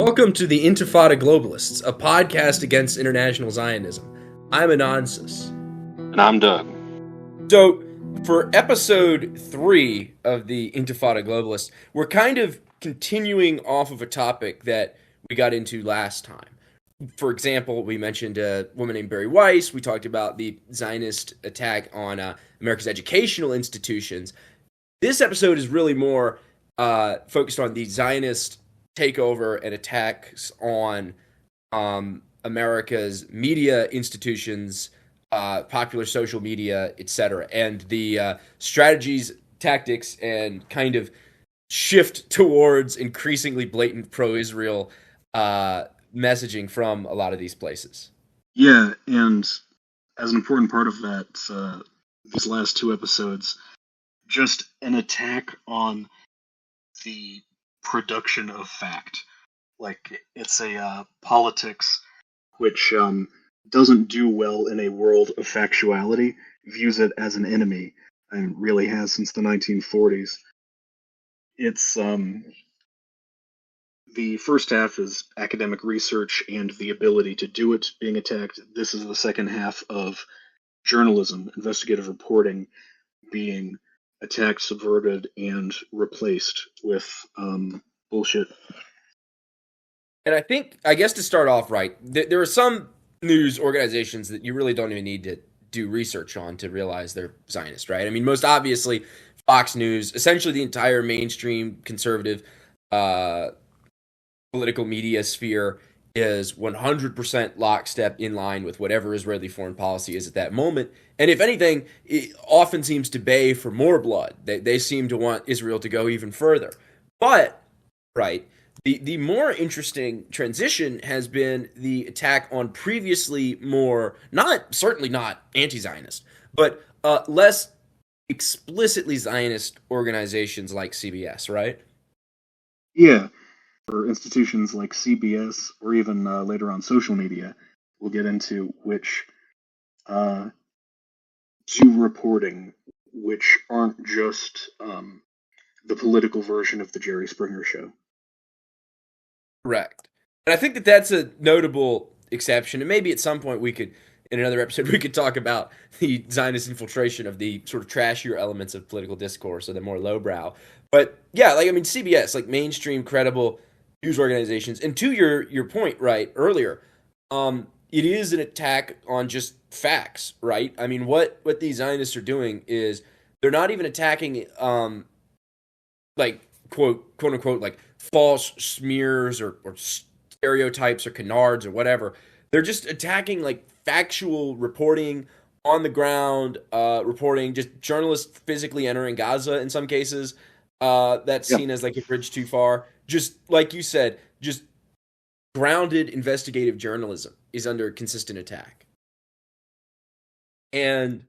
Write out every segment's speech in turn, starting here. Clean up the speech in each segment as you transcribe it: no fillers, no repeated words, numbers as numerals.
Welcome to the Intifada Globalists, a podcast against international Zionism. I'm Anonsus. And I'm Doug. So, for episode 3 of the Intifada Globalists, we're kind of continuing off of a topic that we got into last time. For example, we mentioned a woman named Bari Weiss. We talked about the Zionist attack on America's educational institutions. This episode is really more focused on the Zionist takeover and attacks on America's media institutions, popular social media, etc., and the strategies, tactics, and kind of shift towards increasingly blatant pro-Israel messaging from a lot of these places. Yeah, and as an important part of that, these last two episodes, just an attack on the production of fact. Like, it's a politics which doesn't do well in a world of factuality, views it as an enemy, and really has since the 1940s. It's the first half is academic research and the ability to do it being attacked. This is the second half of journalism, investigative reporting being attacked, subverted, and replaced with bullshit. And I guess to start off right, there are some news organizations that you really don't even need to do research on to realize they're Zionist, right? I mean, most obviously, Fox News, essentially the entire mainstream conservative political media sphere is 100% lockstep in line with whatever Israeli foreign policy is at that moment. And if anything, it often seems to bay for more blood. They seem to want Israel to go even further. But, right, the more interesting transition has been the attack on previously more, certainly not anti-Zionist, but less explicitly Zionist organizations like CBS, right? Yeah. For institutions like CBS or even later on social media, we'll get into which to reporting, which aren't just the political version of the Jerry Springer show. Correct. And I think that that's a notable exception. And maybe at some point in another episode, we could talk about the Zionist infiltration of the sort of trashier elements of political discourse or the more lowbrow. But yeah, CBS, mainstream, credible news organizations. And to your point, right, earlier, it is an attack on just facts, right? I mean, what these Zionists are doing is they're not even attacking, quote unquote, false smears or stereotypes or canards or whatever. They're just attacking, factual reporting on the ground, reporting, just journalists physically entering Gaza in some cases. That's seen as a bridge too far. Just like you said, just grounded investigative journalism is under consistent attack. And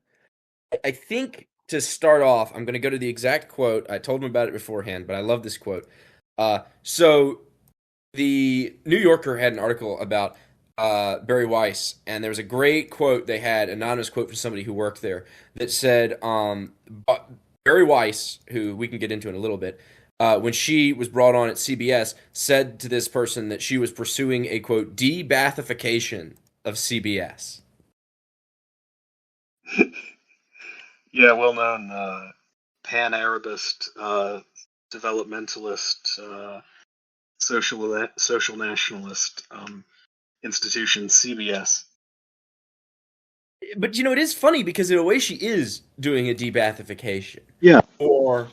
I think to start off, I'm going to go to the exact quote. I told him about it beforehand, but I love this quote. So the New Yorker had an article about Bari Weiss, and there was a great quote they had, anonymous quote from somebody who worked there, that said, Bari Weiss, who we can get into in a little bit, when she was brought on at CBS, said to this person that she was pursuing a, quote, de-Baathification of CBS. Yeah, well-known pan-Arabist, developmentalist, social nationalist institution, CBS. But, it is funny because in a way she is doing a de-Baathification. Yeah. Or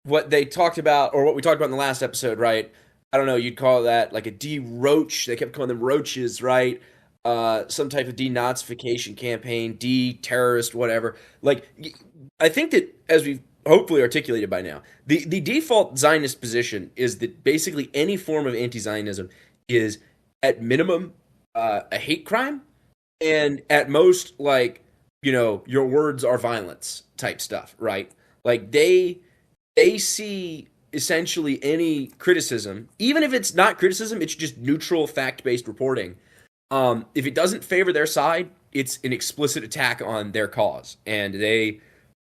what they talked about, or what we talked about in the last episode, right? I don't know, you'd call that a de-roach. They kept calling them roaches, right? Some type of denazification campaign, de-terrorist, whatever. I think that, as we've hopefully articulated by now, the default Zionist position is that basically any form of anti-Zionism is, at minimum, a hate crime, and at most, your words are violence type stuff, right? They see essentially any criticism, even if it's not criticism, it's just neutral, fact-based reporting. If it doesn't favor their side, it's an explicit attack on their cause, and they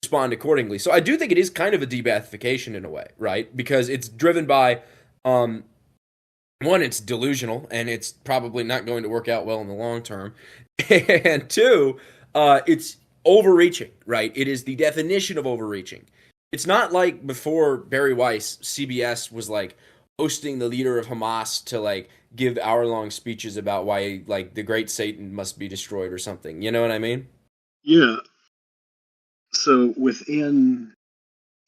respond accordingly. So I do think it is kind of a de-Baathification in a way, right? Because it's driven by one, it's delusional and it's probably not going to work out well in the long term. And two, it's overreaching, right? It is the definition of overreaching. It's not like before Barry Weiss, CBS was like hosting the leader of Hamas to like give hour-long speeches about why like the great Satan must be destroyed or something. You know what I mean? Yeah. So within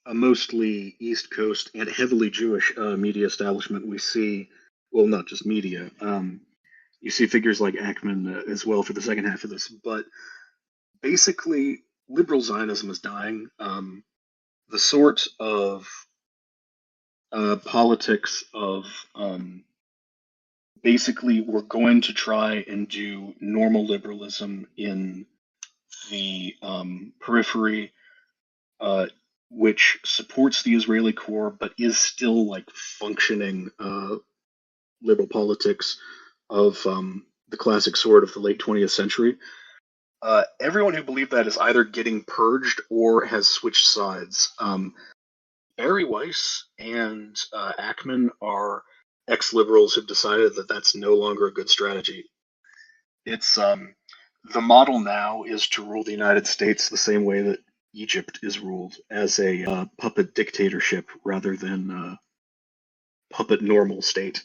a mostly East Coast and heavily Jewish media establishment, we see, well, not just media. You see figures like Ackman as well for the second half of this, but basically, liberal Zionism is dying. The sort of politics of basically we're going to try and do normal liberalism in the periphery, uh, which supports the Israeli core but is still like functioning liberal politics of the classic sort of the late 20th century. Everyone who believed that is either getting purged or has switched sides. Barry Weiss and Ackman are ex-liberals who've decided that that's no longer a good strategy. It's the model now is to rule the United States the same way that Egypt is ruled, as a puppet dictatorship rather than puppet normal state.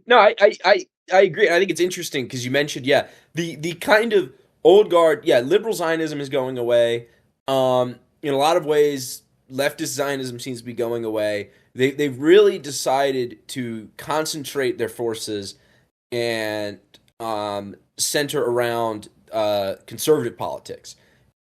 No, I agree. I think it's interesting because you mentioned, yeah, the kind of old guard, yeah, liberal Zionism is going away. In a lot of ways, leftist Zionism seems to be going away. They've really decided to concentrate their forces and center around conservative politics.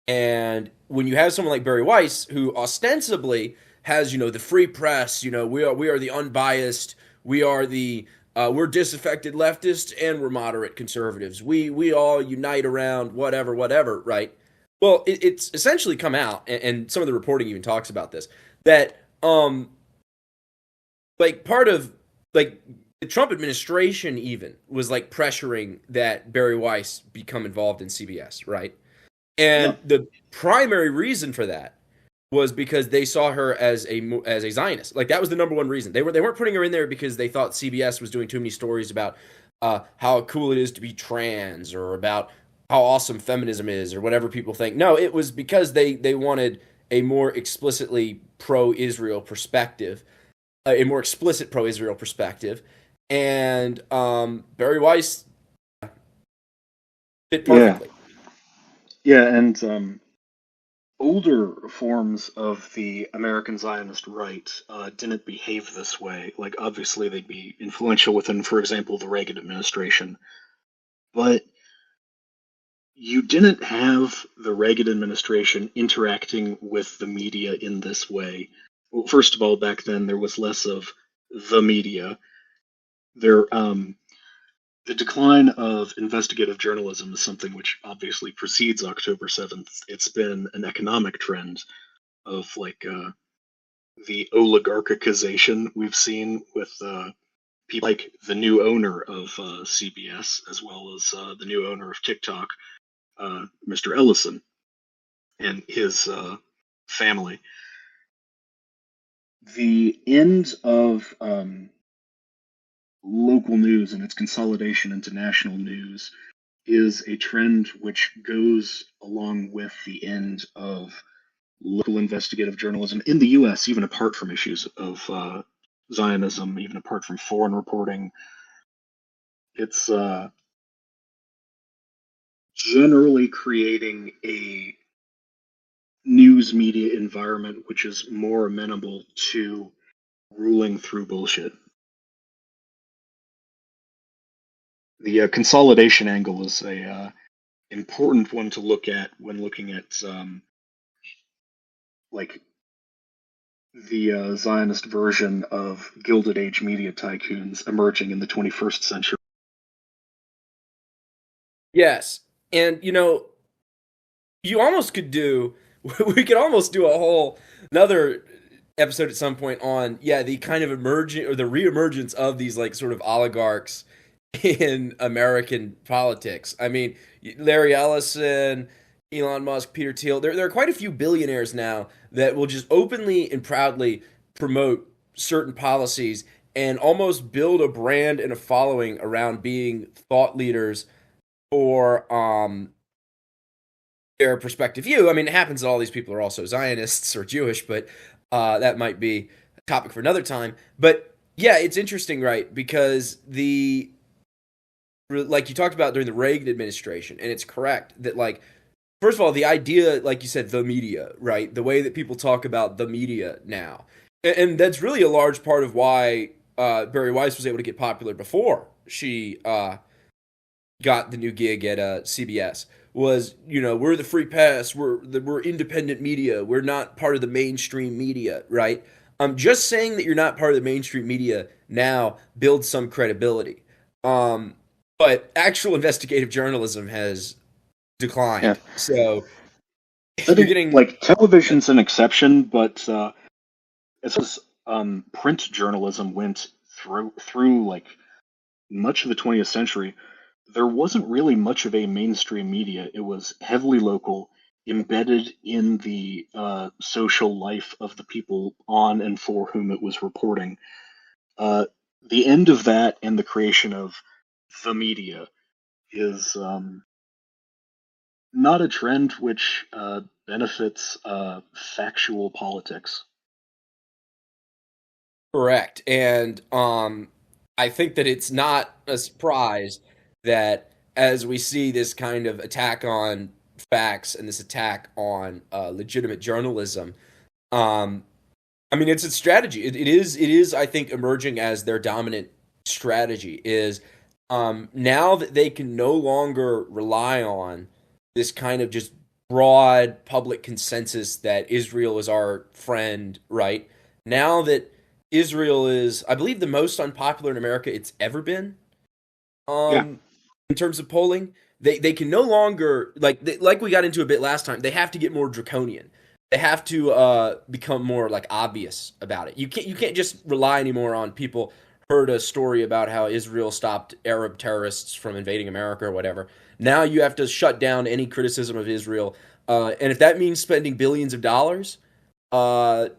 And when you have someone like Barry Weiss, who ostensibly has, the free press, we are the unbiased, we are the we're disaffected leftists and we're moderate conservatives. We all unite around whatever, right? Well, it's essentially come out, and some of the reporting even talks about this, that like part of like the Trump administration even was like pressuring that Barry Weiss become involved in CBS, right? Yeah, And the primary reason for that was because they saw her as a Zionist. Like that was the number one reason. They weren't putting her in there because they thought CBS was doing too many stories about how cool it is to be trans or about how awesome feminism is or whatever people think. No, it was because they wanted a more explicitly pro-Israel perspective, a more explicit pro-Israel perspective, and Barry Weiss fit yeah, perfectly. yeah, and older forms of the American Zionist right didn't behave this way. Like, obviously, they'd be influential within, for example, the Reagan administration, but you didn't have the Reagan administration interacting with the media in this way. Well, first of all, back then there was less of the media. There, the decline of investigative journalism is something which obviously precedes October 7th. It's been an economic trend of like the oligarchicization we've seen with people like the new owner of CBS, as well as the new owner of TikTok, Mr. Ellison, and his family. The end of local news and its consolidation into national news is a trend which goes along with the end of local investigative journalism in the US, even apart from issues of Zionism, even apart from foreign reporting. It's generally creating a news media environment which is more amenable to ruling through bullshit. The consolidation angle is a important one to look at when looking at like the Zionist version of Gilded Age media tycoons emerging in the 21st century. Yes, and you almost could do we could almost do a whole another episode at some point on, yeah, the kind of emerging or the reemergence of these like sort of oligarchs in American politics. I mean, Larry Ellison, Elon Musk, Peter Thiel, there are quite a few billionaires now that will just openly and proudly promote certain policies and almost build a brand and a following around being thought leaders for their perspective view. I mean, it happens that all these people are also Zionists or Jewish, but that might be a topic for another time. But yeah, it's interesting, right? Because like you talked about during the Reagan administration, and it's correct that, like, first of all, the idea, like you said, the media, right? The way that people talk about the media now, and that's really a large part of why Barry Weiss was able to get popular before she got the new gig at CBS. Was, we're the free press, we're independent media, we're not part of the mainstream media, right? Just saying that you're not part of the mainstream media now builds some credibility. But actual investigative journalism has Yeah, declined. So I you're think getting like television's an exception, but as far as print journalism went through like much of the 20th century, there wasn't really much of a mainstream media. It was heavily local, embedded in the social life of the people on and for whom it was reporting. Uh, the end of that and the creation of the media is not a trend which benefits factual politics. correct. And I think that it's not a surprise that as we see this kind of attack on facts and this attack on legitimate journalism, um, I mean, it's a strategy. It is, I think, emerging as their dominant strategy is now that they can no longer rely on this kind of just broad public consensus that Israel is our friend, right? Now that Israel is, I believe, the most unpopular in America it's ever been, Yeah, um, in terms of polling, they can no longer like we got into a bit last time. They have to get more draconian. They have to become more like obvious about it. You can't just rely anymore on people heard a story about how Israel stopped Arab terrorists from invading America or whatever. Now you have to shut down any criticism of Israel, and if that means spending billions of dollars, uh,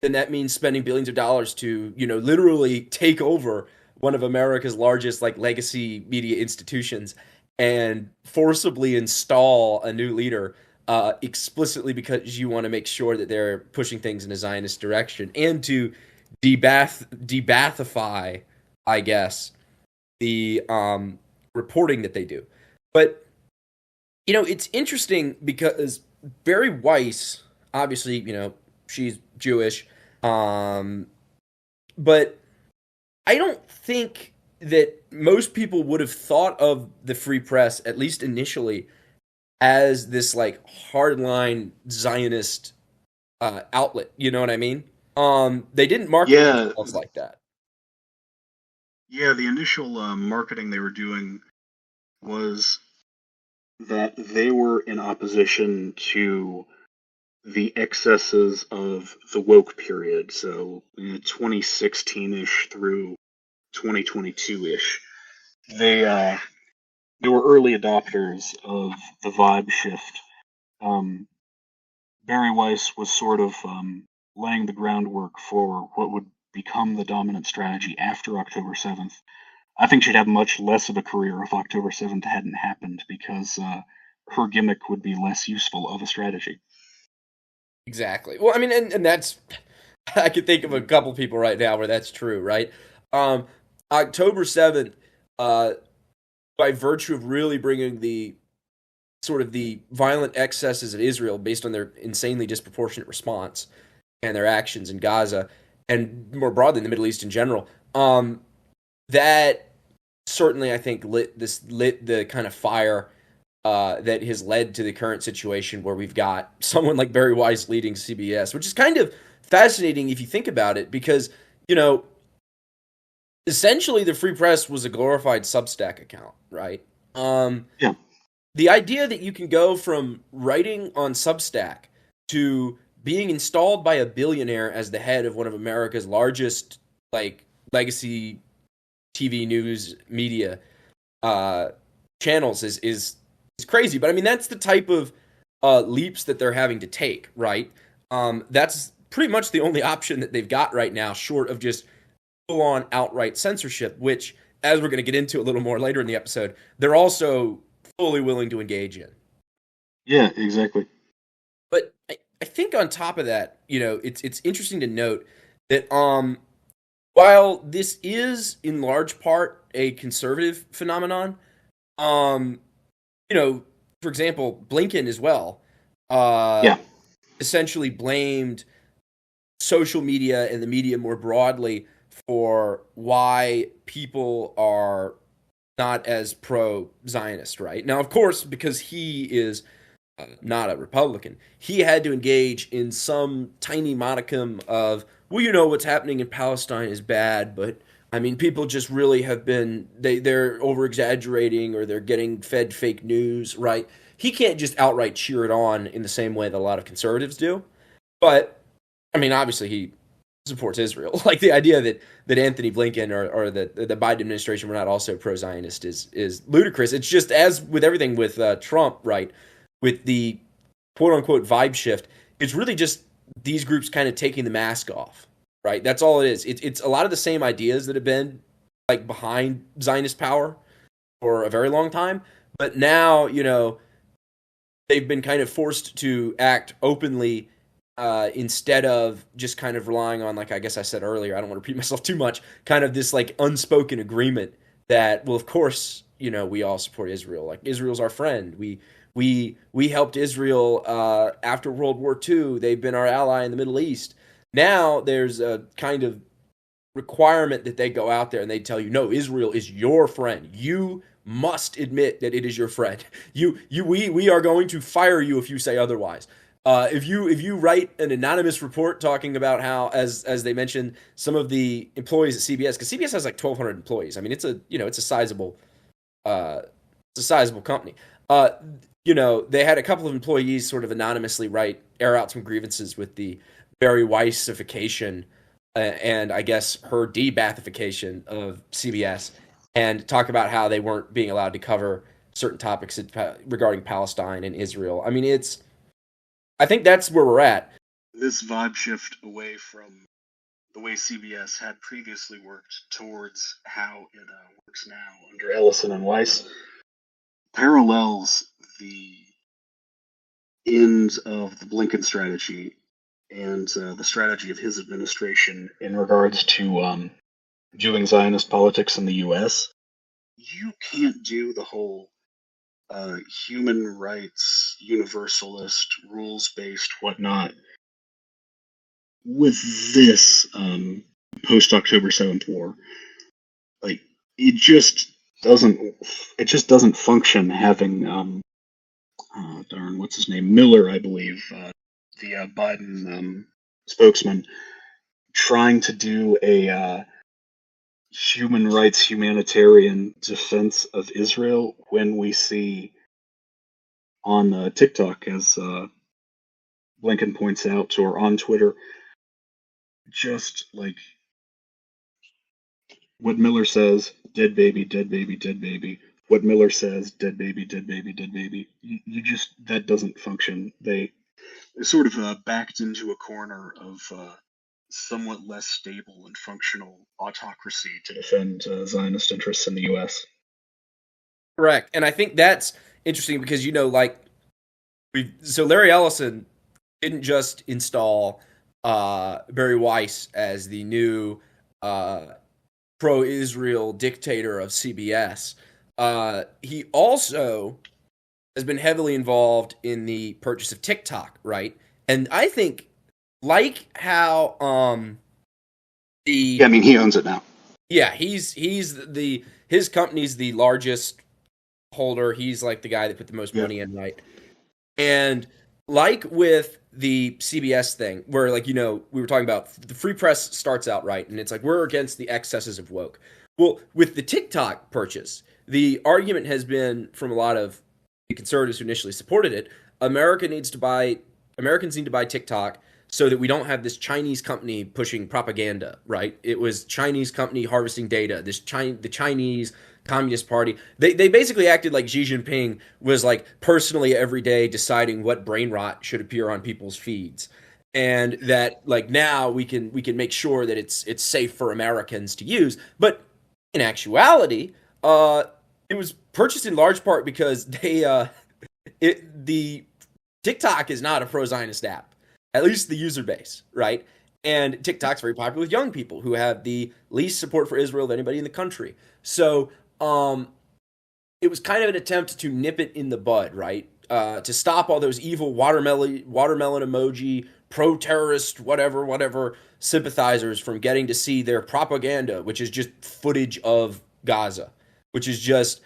then that means spending billions of dollars to literally take over one of America's largest like legacy media institutions and forcibly install a new leader explicitly because you want to make sure that they're pushing things in a Zionist direction and to debathify, I guess, the reporting that they do. But it's interesting because Barry Weiss, obviously, she's Jewish, um, but I don't think that most people would have thought of the Free Press, at least initially, as this like hardline Zionist outlet. You know what I mean? They didn't market yeah, themselves like that. yeah. The initial marketing they were doing was that they were in opposition to the excesses of the woke period, so 2016-ish through 2022-ish. They were early adopters of the vibe shift. Um, Barry Weiss was sort of laying the groundwork for what would become the dominant strategy after October 7th. I think she'd have much less of a career if October 7th hadn't happened because her gimmick would be less useful of a strategy. Exactly. Well, I mean, and that's I could think of a couple people right now where that's true, right? Um, October 7th, uh, by virtue of really bringing the sort of the violent excesses of Israel based on their insanely disproportionate response and their actions in Gaza and more broadly in the Middle East in general, that certainly I think lit the kind of fire that has led to the current situation where we've got someone like Barry Weiss leading CBS, which is kind of fascinating if you think about it, because you know essentially the Free Press was a glorified Substack account, right? Yeah. The idea that you can go from writing on Substack to being installed by a billionaire as the head of one of America's largest like legacy TV news media uh, channels is crazy. But I mean, that's the type of leaps that they're having to take, right? That's pretty much the only option that they've got right now, short of just full on outright censorship, which, as we're going to get into a little more later in the episode, they're also fully willing to engage in. Yeah, exactly. But I think on top of that, it's interesting to note that while this is in large part a conservative phenomenon, um, for example, Blinken as well, Yeah. essentially blamed social media and the media more broadly for why people are not as pro-Zionist, right? Now, of course, because he is not a Republican, he had to engage in some tiny modicum of, well, what's happening in Palestine is bad, but I mean, people just really have been they're over exaggerating or they're getting fed fake news, right? He can't just outright cheer it on in the same way that a lot of conservatives do. But I mean, obviously he supports Israel. Like the idea that Anthony Blinken or the Biden administration were not also pro-Zionist is ludicrous. It's just as with everything with Trump, right? With the quote unquote vibe shift, it's really just these groups kind of taking the mask off, right? That's all it is. It's a lot of the same ideas that have been like behind Zionist power for a very long time, but now they've been kind of forced to act openly instead of just kind of relying on, like I guess I said earlier, I don't want to repeat myself too much, kind of this like unspoken agreement that, well, of course, we all support Israel. Like Israel's our friend. We helped Israel after World War II. They've been our ally in the Middle East. Now there's a kind of requirement that they go out there and they tell you, no, Israel is your friend. You must admit that it is your friend. We are going to fire you if you say otherwise. If you write an anonymous report talking about how, as they mentioned, some of the employees at CBS, because CBS has like 1,200 employees. I mean, it's a sizable company. They had a couple of employees sort of anonymously air out some grievances with the Bari Weissification and I guess her de-Bathification of CBS, and talk about how they weren't being allowed to cover certain topics regarding Palestine and Israel. I mean, I think that's where we're at. This vibe shift away from the way CBS had previously worked towards how it works now under Ellison and Weiss parallels the end of the Blinken strategy and the strategy of his administration in regards to doing Zionist politics in the U.S. You can't do the whole human rights, universalist, rules-based, whatnot with this post-October 7th war. Like, it just doesn't function having what's his name, Miller, I believe, the Biden spokesman, trying to do a human rights humanitarian defense of Israel when we see on TikTok, as Blinken points out, or on Twitter, just like what Miller says, dead baby, dead baby, dead baby. What Miller says, dead baby, dead baby, dead baby. You just, that doesn't function. They sort of backed into a corner of somewhat less stable and functional autocracy to defend Zionist interests in the U.S. Correct. And I think that's interesting because, so Larry Ellison didn't just install Bari Weiss as the new pro-Israel dictator of CBS. He also has been heavily involved in the purchase of TikTok, right? And I think, like how I mean, he owns it now. Yeah, his company's the largest holder. He's like the guy that put the most money in, right? And like with the CBS thing, where we were talking about, the free press starts out right, and it's like we're against the excesses of woke. Well, with the TikTok purchase, the argument has been from a lot of the conservatives who initially supported it, Americans need to buy TikTok so that we don't have this Chinese company pushing propaganda, right? It was Chinese company harvesting data, the Chinese Communist Party. They basically acted like Xi Jinping was like personally every day deciding what brain rot should appear on people's feeds. and that like now we can make sure that it's safe for Americans to use. But in actuality, uh, it was purchased in large part because the TikTok is not a pro-Zionist app, at least the user base, right? And TikTok's very popular with young people who have the least support for Israel of anybody in the country. So um, it was kind of an attempt to nip it in the bud, right? To stop all those evil watermelon emoji, pro terrorist, whatever sympathizers from getting to see their propaganda, which is just footage of Gaza, which is just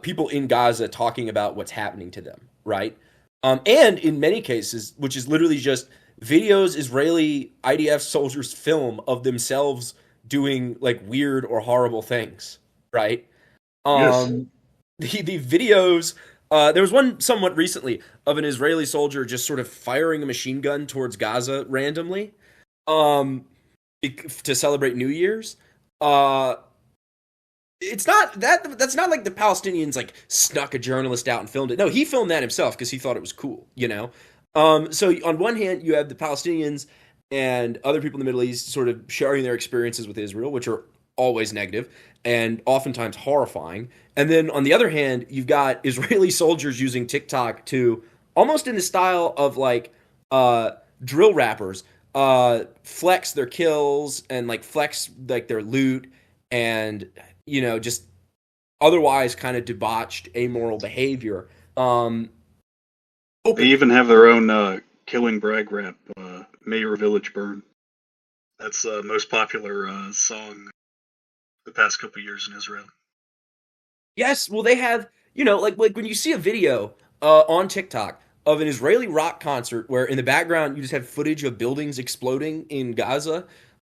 people in Gaza talking about what's happening to them, right? And in many cases, which is literally just videos Israeli IDF soldiers film of themselves doing like weird or horrible things, right? Yes. Um, the videos. There was one somewhat recently of an Israeli soldier just sort of firing a machine gun towards Gaza randomly, um, to celebrate New Year's. Uh, it's not that that's not like the Palestinians like snuck a journalist out and filmed it. No, he filmed that himself because he thought it was cool, you know. So on one hand, you have the Palestinians and other people in the Middle East sort of sharing their experiences with Israel, which are always negative and oftentimes horrifying. And then on the other hand, you've got Israeli soldiers using TikTok to almost in the style of like uh, drill rappers flex their kills and like flex like their loot and just otherwise kind of debauched, amoral behavior. They Open, even have their own killing brag rap, "May Your Village Burn." That's the most popular song the past couple years in Israel. yes, well, they have, like when you see a video on TikTok of an Israeli rock concert where in the background you just have footage of buildings exploding in Gaza,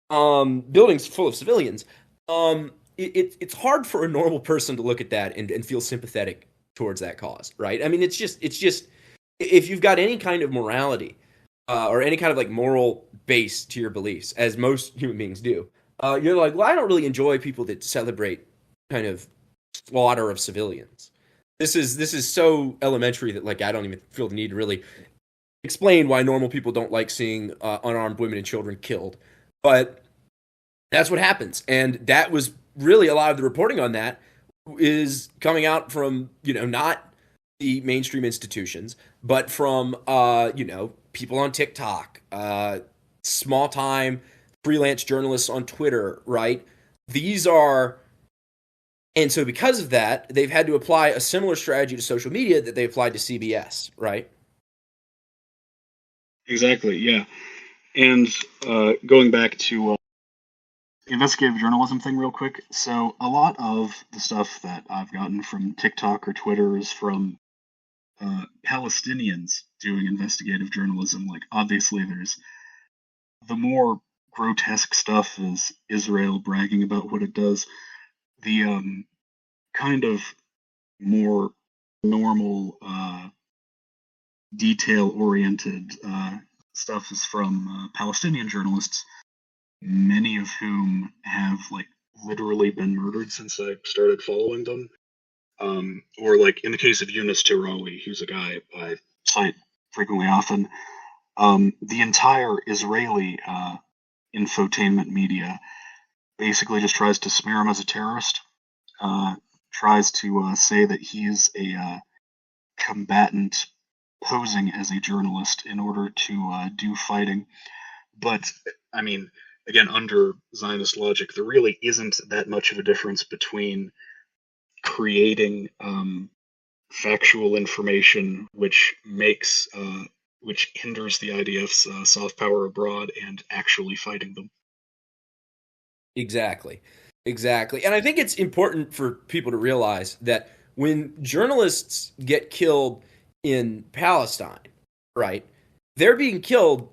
buildings full of civilians. It's hard for a normal person to look at that and feel sympathetic towards that cause, right? I mean, it's just if you've got any kind of morality or any kind of like moral base to your beliefs, as most human beings do, you're like, well, I don't really enjoy people that celebrate kind of slaughter of civilians. This is so elementary that like I don't even feel the need to really explain why normal people don't like seeing unarmed women and children killed. But that's what happens, and that was really a lot of the reporting on that is coming out from not the mainstream institutions, but from people on TikTok, small time freelance journalists on Twitter, right? These are and so because of that, they've had to apply a similar strategy to social media that they applied to CBS, right? Exactly, yeah. And going back to investigative journalism thing real quick. So a lot of the stuff that I've gotten from TikTok or Twitter is from Palestinians doing investigative journalism. Like obviously, there's the more grotesque stuff is Israel bragging about what it does. The kind of more normal, detail-oriented stuff is from Palestinian journalists, many of whom have like literally been murdered since I started following them. Or like in the case of Yunus Tirawi, who's a guy I cite frequently often, the entire Israeli infotainment media basically just tries to smear him as a terrorist, uh, tries to say that he's a combatant posing as a journalist in order to do fighting. But I mean, again, under Zionist logic, there really isn't that much of a difference between creating factual information which hinders the IDF's soft power abroad and actually fighting them. Exactly. Exactly. And I think it's important for people to realize that when journalists get killed in Palestine, right? They're being killed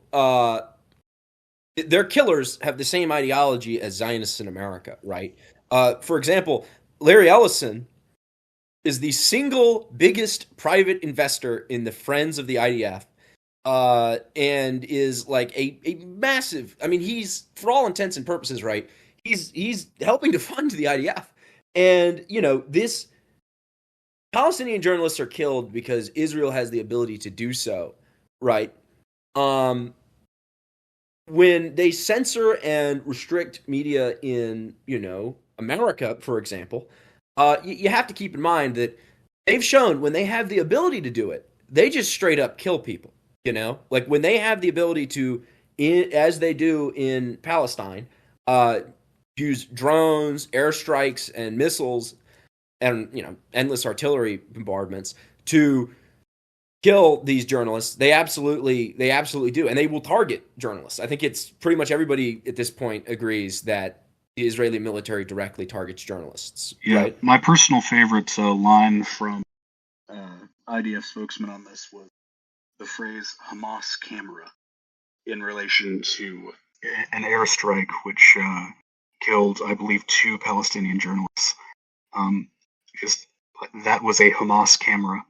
their killers have the same ideology as Zionists in America, right? For example, Larry Ellison is the single biggest private investor in the Friends of the IDF, and is like a massive. I mean, he's for all intents and purposes, right? He's helping to fund the IDF, and this Palestinian journalists are killed because Israel has the ability to do so, right? Um, when they censor and restrict media in, America, for example, you have to keep in mind that they've shown when they have the ability to do it, they just straight up kill people. Like when they have the ability to, as they do in Palestine, uh, use drones, airstrikes, and missiles, and endless artillery bombardments to kill these journalists. They absolutely do, and they will target journalists. I think it's pretty much everybody at this point agrees that the Israeli military directly targets journalists, Yeah, right? my personal favorite line from IDF spokesman on this was the phrase Hamas camera in relation to an airstrike which killed, I believe, 2 Palestinian journalists. Um, just that was a Hamas camera.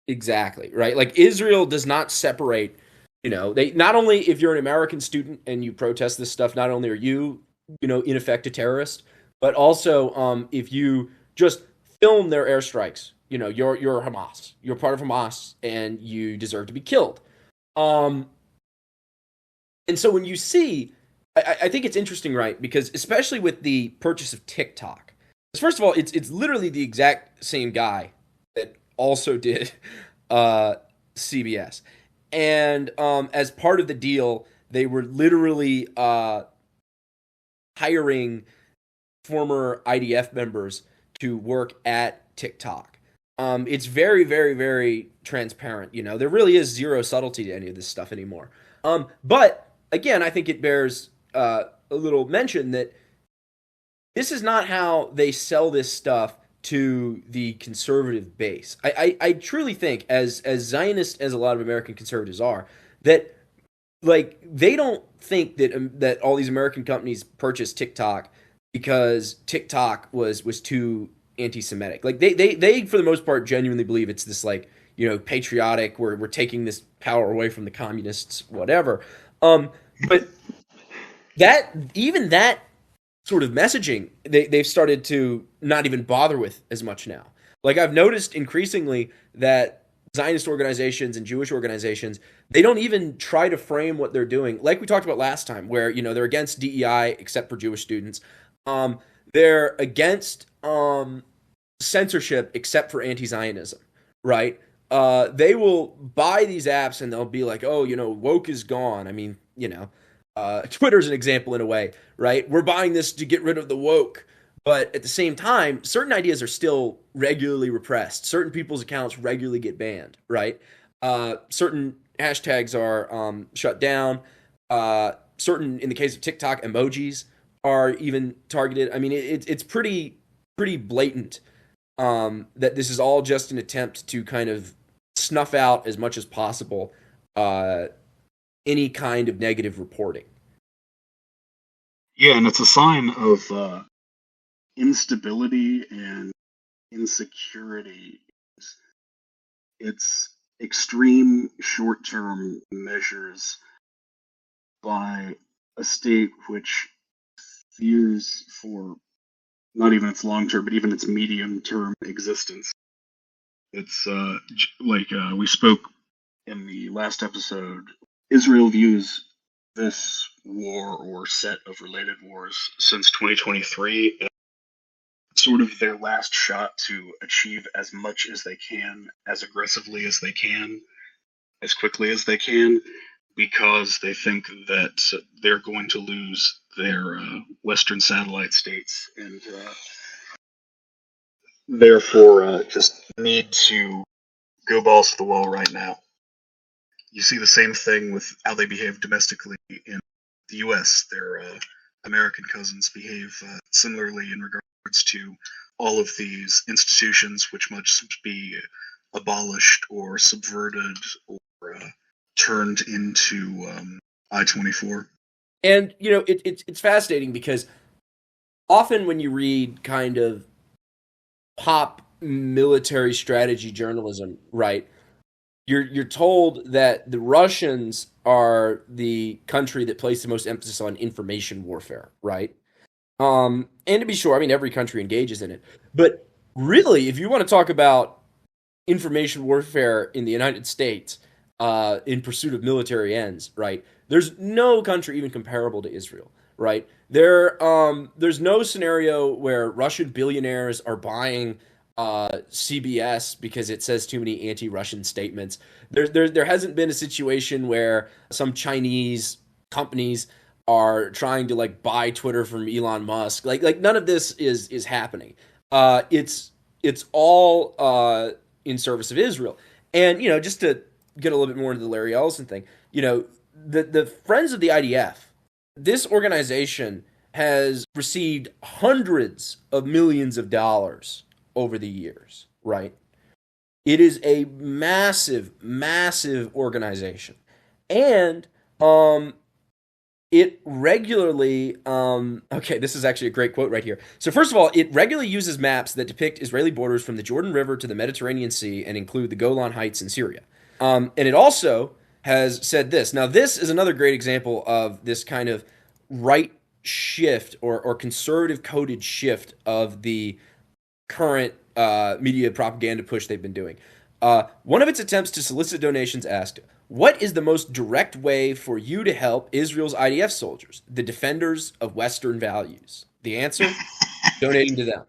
Exactly, right? Like Israel does not separate, they not only if you're an American student and you protest this stuff, not only are you, in effect a terrorist, but also if you just film their airstrikes, you're Hamas. You're part of Hamas and you deserve to be killed. Um and so when you see I think it's interesting, right? Because especially with the purchase of TikTok. First of all, it's literally the exact same guy that also did uh, CBS. And as part of the deal, they were literally hiring former IDF members to work at TikTok. It's very, very, very transparent. There really is zero subtlety to any of this stuff anymore. But again, I think it bears a little mention that this is not how they sell this stuff to the conservative base. I truly think, as Zionist as a lot of American conservatives are, that like they don't think that all these American companies purchased TikTok because TikTok was too anti-Semitic. Like they for the most part genuinely believe it's this like patriotic. We're taking this power away from the communists, whatever. But that sort of messaging they've started to not even bother with as much now. Like I've noticed increasingly that Zionist organizations and Jewish organizations, they don't even try to frame what they're doing. Like we talked about last time, where they're against DEI except for Jewish students. Um, they're against censorship except for anti-Zionism, right? They will buy these apps and they'll be like, oh, woke is gone. I mean, Twitter's an example in a way, right? We're buying this to get rid of the woke. But at the same time, certain ideas are still regularly repressed. Certain people's accounts regularly get banned, right? Certain hashtags are shut down. Certain, in the case of TikTok, emojis are even targeted. I mean, it's pretty blatant that this is all just an attempt to kind of snuff out as much as possible uh, any kind of negative reporting. Yeah, and it's a sign of instability and insecurity. It's extreme short term measures by a state which fears for not even its long term, but even its medium term existence. It's like we spoke in the last episode. Israel views this war or set of related wars since 2023 sort of their last shot to achieve as much as they can, as aggressively as they can, as quickly as they can, because they think that they're going to lose their Western satellite states and therefore just need to go balls to the wall right now. You see the same thing with how they behave domestically in the U.S. Their American cousins behave similarly in regards to all of these institutions which must be abolished or subverted or turned into I-24. And it's fascinating because often when you read kind of pop military strategy journalism, right? You're told that the Russians are the country that placed the most emphasis on information warfare, right? And to be sure, I mean every country engages in it. But really, if you want to talk about information warfare in the United States, in pursuit of military ends, right? There's no country even comparable to Israel, right? There's no scenario where Russian billionaires are buying CBS because it says too many anti-Russian statements. There hasn't been a situation where some Chinese companies are trying to like buy Twitter from Elon Musk. Like none of this is happening. It's all in service of Israel. And just to get a little bit more into the Larry Ellison thing, the Friends of the IDF, this organization has received hundreds of millions of dollars over the years, right? It is a massive, massive organization. And it regularly okay, this is actually a great quote right here. So first of all, it regularly uses maps that depict Israeli borders from the Jordan River to the Mediterranean Sea and include the Golan Heights in Syria. And it also has said this. Now, this is another great example of this kind of right shift or conservative coded shift of the current media propaganda push they've been doing. One of its attempts to solicit donations asked, "What is the most direct way for you to help Israel's IDF soldiers, the defenders of Western values?" The answer? Donating to them.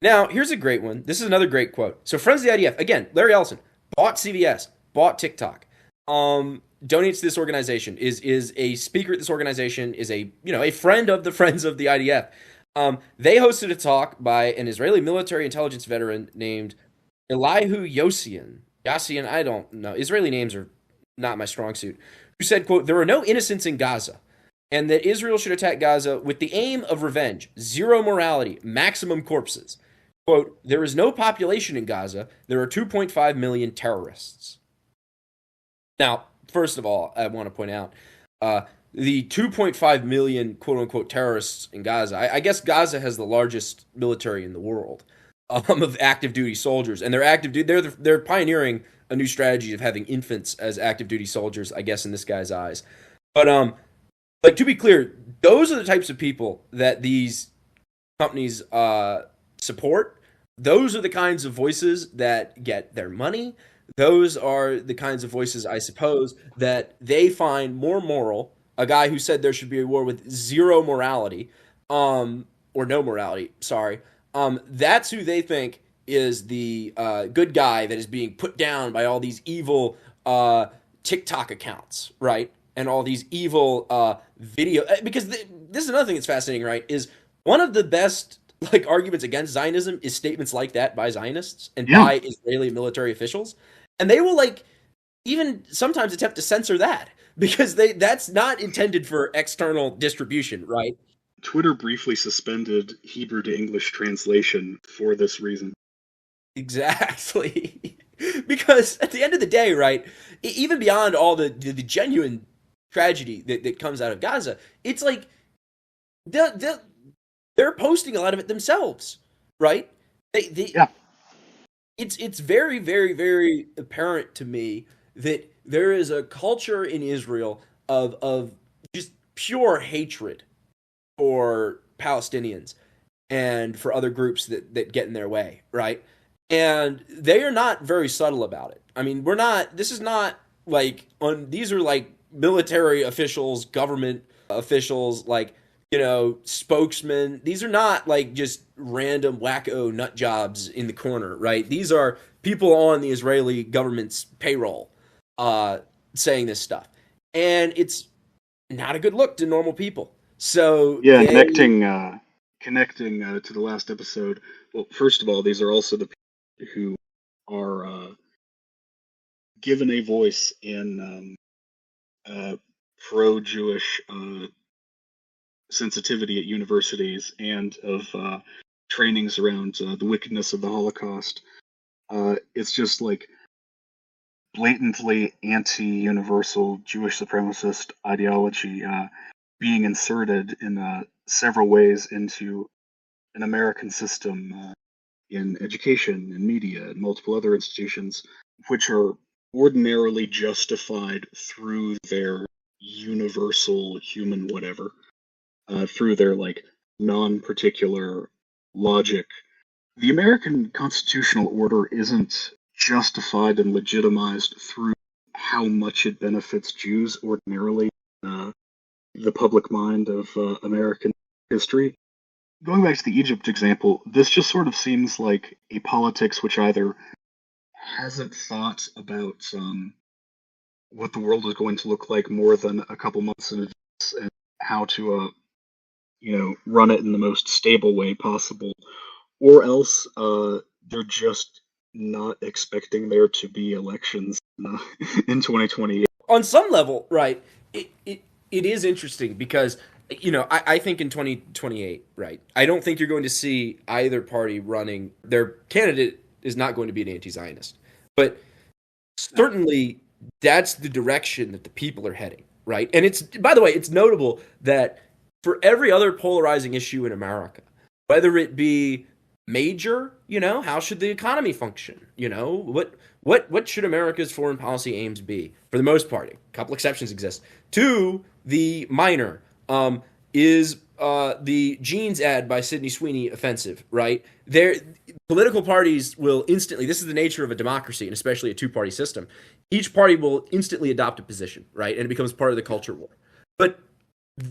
Now, here's a great one. This is another great quote. So, Friends of the IDF, again, Larry Ellison, bought CBS, bought TikTok, donates to this organization, is a speaker at this organization, is a friend of the Friends of the IDF. They hosted a talk by an Israeli military intelligence veteran named Elihu Yossian. Yossian, I don't know. Israeli names are not my strong suit. Who said, quote, "There are no innocents in Gaza, and that Israel should attack Gaza with the aim of revenge, zero morality, maximum corpses. Quote, there is no population in Gaza. There are 2.5 million terrorists." Now, first of all, I want to point out the 2.5 million quote unquote terrorists in Gaza. I guess Gaza has the largest military in the world of active duty soldiers, and they're pioneering a new strategy of having infants as active duty soldiers, I guess, in this guy's eyes. But like, to be clear, those are the types of people that these companies support. Those are the kinds of voices that get their money. Those are the kinds of voices, I suppose, that they find more moral. A guy who said there should be a war with zero morality, or no morality, sorry. That's who they think is the good guy that is being put down by all these evil TikTok accounts, right? And all these evil video. Because this is another thing that's fascinating, right? Is one of the best like arguments against Zionism is statements like that by Zionists and by Israeli military officials, and they will like even sometimes attempt to censor that because that's not intended for external distribution, right? Twitter briefly suspended Hebrew to English translation for this reason. Exactly. Because at the end of the day, right, even beyond all the genuine tragedy that comes out of Gaza, it's like they're posting a lot of it themselves, right? Yeah. It's very, very, very apparent to me that there is a culture in Israel of just pure hatred for Palestinians and for other groups that get in their way, right? And they are not very subtle about it. I mean, this is not like, these are like military officials, government officials, like, spokesmen. These are not like just random wacko nut jobs in the corner, right? These are people on the Israeli government's payroll saying this stuff. And it's not a good look to normal people. So yeah, connecting to the last episode. Well, first of all, these are also the people who are given a voice in pro-Jewish sensitivity at universities and of trainings around the wickedness of the Holocaust. It's just like blatantly anti-universal Jewish supremacist ideology being inserted in several ways into an American system in education and media and multiple other institutions, which are ordinarily justified through their universal human whatever, through their like non-particular logic. The American constitutional order isn't justified and legitimized through how much it benefits Jews ordinarily in the public mind of American history. Going back to the Egypt example, this just sort of seems like a politics which either hasn't thought about what the world is going to look like more than a couple months in advance and how to, run it in the most stable way possible, or else they're just not expecting there to be elections in 2028. On some level, right, it is interesting because, I think in 2028, right, I don't think you're going to see either party running. Their candidate is not going to be an anti-Zionist. But certainly that's the direction that the people are heading, right? And it's, by the way, it's notable that for every other polarizing issue in America, whether it be major, how should the economy function? What should America's foreign policy aims be? For the most part, a couple exceptions exist. To the minor, is the jeans ad by Sydney Sweeney offensive, right? Political parties will instantly, this is the nature of a democracy, and especially a two-party system, each party will instantly adopt a position, right? And it becomes part of the culture war. But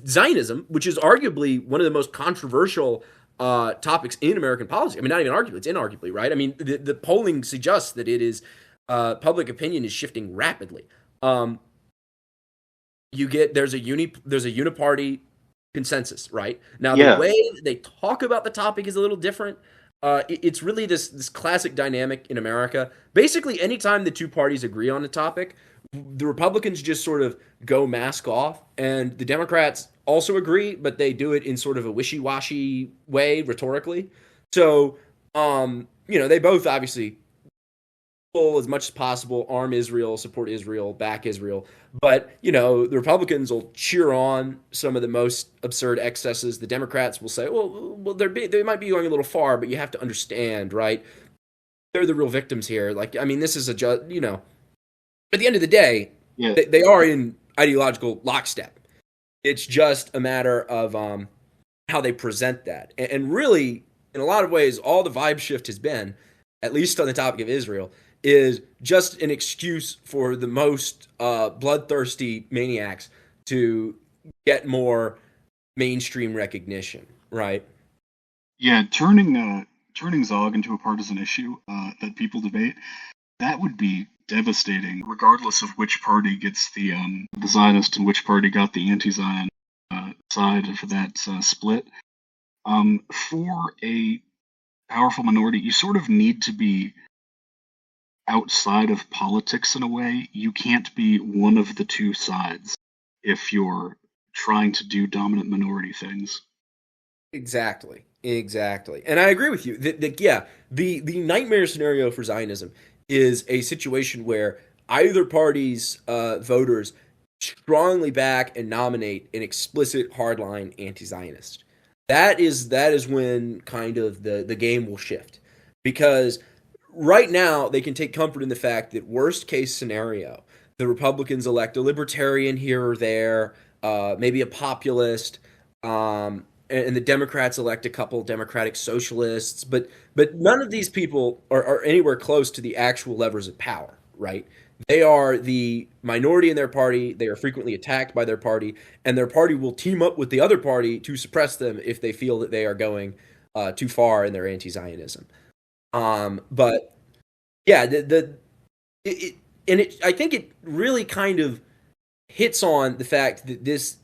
Zionism, which is arguably one of the most controversial topics in American policy, I mean, not even arguably, it's inarguably, right? I mean, the polling suggests that it is, public opinion is shifting rapidly. There's a uniparty consensus, right? Now, the way they talk about the topic is a little different. It's really this classic dynamic in America. Basically, anytime the two parties agree on a topic, the Republicans just sort of go mask off, and the Democrats also agree, but they do it in sort of a wishy-washy way, rhetorically. So, they both obviously as much as possible, arm Israel, support Israel, back Israel. But, the Republicans will cheer on some of the most absurd excesses. The Democrats will say, well, they might be going a little far, but you have to understand, right? They're the real victims here. This is at the end of the day, they are in ideological lockstep. It's just a matter of how they present that. And really, in a lot of ways, all the vibe shift has been, at least on the topic of Israel, is just an excuse for the most bloodthirsty maniacs to get more mainstream recognition, right? Yeah, turning Zog into a partisan issue that people debate, that would be devastating, regardless of which party gets the Zionist and which party got the anti-Zion side of that split. For a powerful minority, you sort of need to be outside of politics in a way. You can't be one of the two sides if you're trying to do dominant minority things. Exactly. And I agree with you. The nightmare scenario for Zionism is a situation where either party's voters strongly back and nominate an explicit hardline anti-Zionist. That is when kind of the game will shift. Because right now, they can take comfort in the fact that worst case scenario, the Republicans elect a libertarian here or there, maybe a populist, and the Democrats elect a couple Democratic socialists, but none of these people are anywhere close to the actual levers of power, right? They are the minority in their party. They are frequently attacked by their party, and their party will team up with the other party to suppress them if they feel that they are going too far in their anti-Zionism. But yeah, I think it really kind of hits on the fact that this